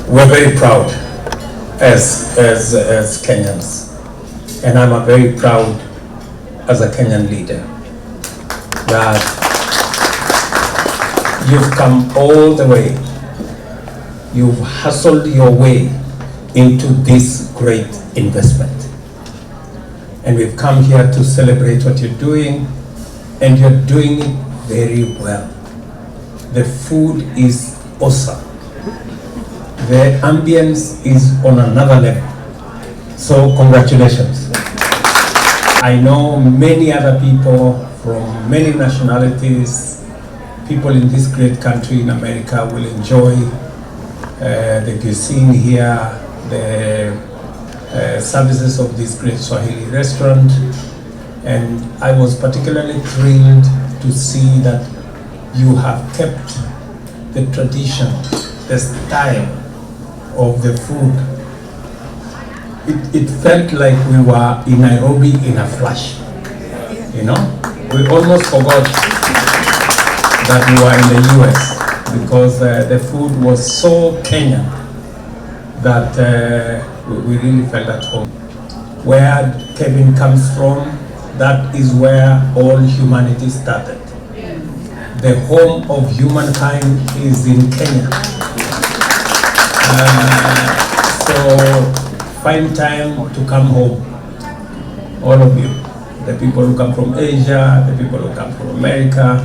We're very proud as Kenyans, and I'm very proud as a Kenyan leader that you've come all the way, you've hustled your way into this great investment. And we've come here to celebrate what you're doing, and you're doing it very well. The food is awesome. The ambience is on another level. So congratulations. I know many other people from many nationalities, people in this great country in America will enjoy the cuisine here, the services of this great Swahili restaurant. And I was particularly thrilled to see that you have kept the tradition, the style of the food. It felt like we were in Nairobi in a flash, you know? We almost forgot that we were in the US because the food was so Kenyan that we really felt at home. Where Kevin comes from, that is where all humanity started. The home of humankind is in Kenya. So find time to come home, all of you. The people who come from Asia, the people who come from America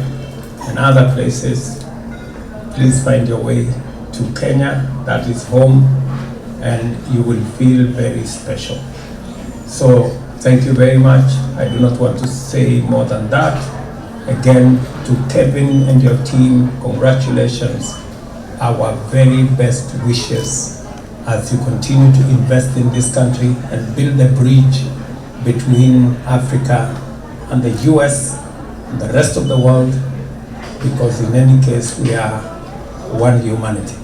and other places, please find your way to Kenya. That is home, and you will feel very special. So thank you very much. I do not want to say more than that. Again, to Kevin and your team, congratulations. Our very best wishes as you continue to invest in this country and build a bridge between Africa and the US and the rest of the world, because in any case, we are one humanity.